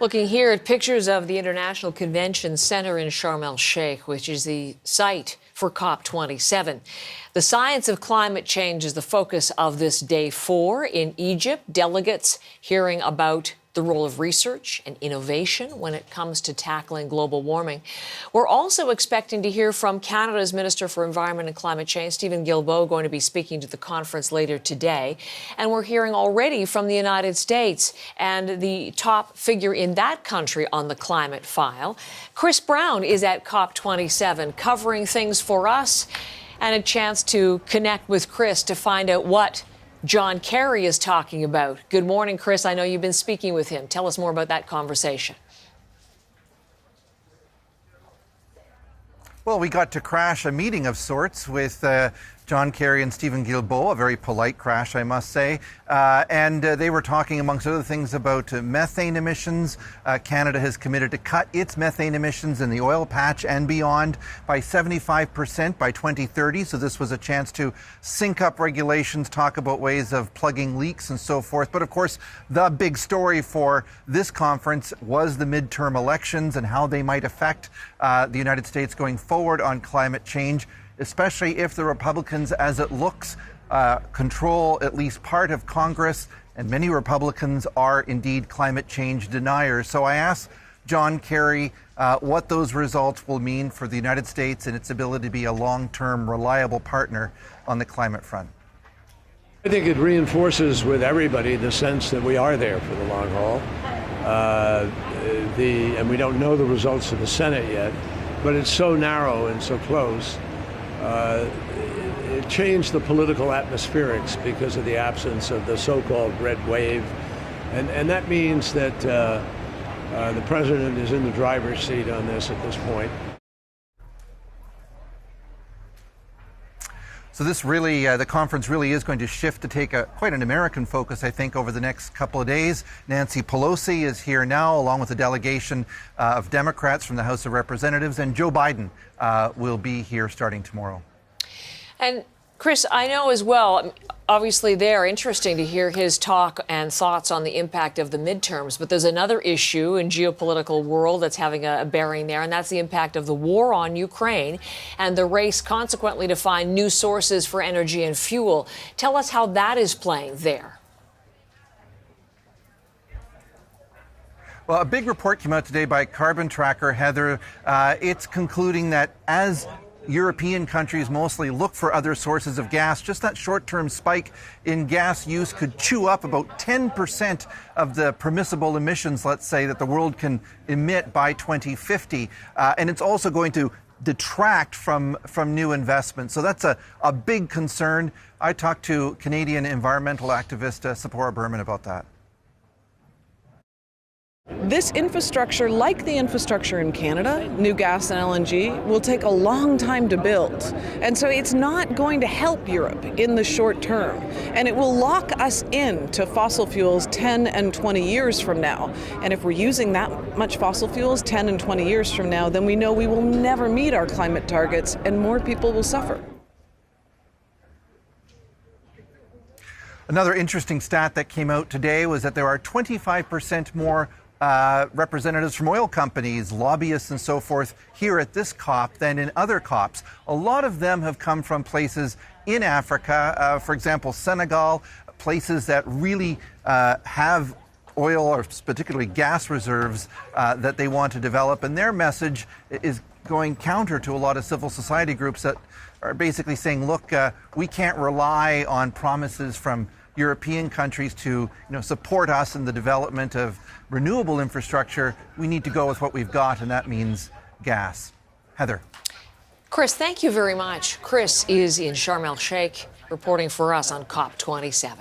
Looking here at pictures of the International Convention Center in el-Sheikh, which is the site for COP27. The science of climate change is the focus of this day 4 in Egypt. Delegates hearing about the role of research and innovation when it comes to tackling global warming. We're also expecting to hear from Canada's Minister for Environment and Climate Change, Steven Guilbeault, going to be speaking to the conference later today. And we're hearing already from the United States and the top figure in that country on the climate file. Chris Brown is at COP27 covering things for us, and a chance to connect with Chris to find out what John Kerry is talking about. Good morning, Chris. I know you've been speaking with him. Tell us more about that conversation. Well, we got to crash a meeting of sorts with John Kerry and Steven Guilbeault, a very polite crash, I must say. And they were talking, amongst other things, about methane emissions. Canada has committed to cut its methane emissions in the oil patch and beyond by 75% by 2030. So this was a chance to sync up regulations, talk about ways of plugging leaks and so forth. But of course, the big story for this conference was the midterm elections and how they might affect the United States going forward on climate change, especially if the Republicans, as it looks, control at least part of Congress, and many Republicans are indeed climate change deniers. So I asked John Kerry what those results will mean for the United States and its ability to be a long-term, reliable partner on the climate front. I think it reinforces with everybody the sense that we are there for the long haul. And we don't know the results of the Senate yet, but it's so narrow and so close. It changed the political atmospherics because of the absence of the so-called red wave. And that means that the president is in the driver's seat on this at this point. So this really, the conference really is going to shift to take quite an American focus, I think, over the next couple of days. Nancy Pelosi is here now, along with a delegation of Democrats from the House of Representatives, and Joe Biden will be here starting tomorrow. And Chris, I know as well, obviously they're interesting to hear his talk and thoughts on the impact of the midterms, but there's another issue in geopolitical world that's having a bearing there, and that's the impact of the war on Ukraine and the race consequently to find new sources for energy and fuel. Tell us how that is playing there. Well, a big report came out today by Carbon Tracker, Heather. It's concluding that as European countries mostly look for other sources of gas, just that short-term spike in gas use could chew up about 10% of the permissible emissions, let's say, that the world can emit by 2050. And it's also going to detract from new investment. So that's a big concern. I talked to Canadian environmental activist Sephora Berman about that. This infrastructure, like the infrastructure in Canada, new gas and LNG, will take a long time to build. And so it's not going to help Europe in the short term. And it will lock us into fossil fuels 10 and 20 years from now. And if we're using that much fossil fuels 10 and 20 years from now, then we know we will never meet our climate targets and more people will suffer. Another interesting stat that came out today was that there are 25% more representatives from oil companies, lobbyists and so forth here at this COP than in other COPs. A lot of them have come from places in Africa, for example, Senegal, places that really have oil or particularly gas reserves that they want to develop. And their message is going counter to a lot of civil society groups that are basically saying, look, we can't rely on promises from European countries to support us in the development of renewable infrastructure. We need to go with what we've got, and that means gas. Heather. Chris, thank you very much. Chris is in Sharm el-Sheikh reporting for us on COP27.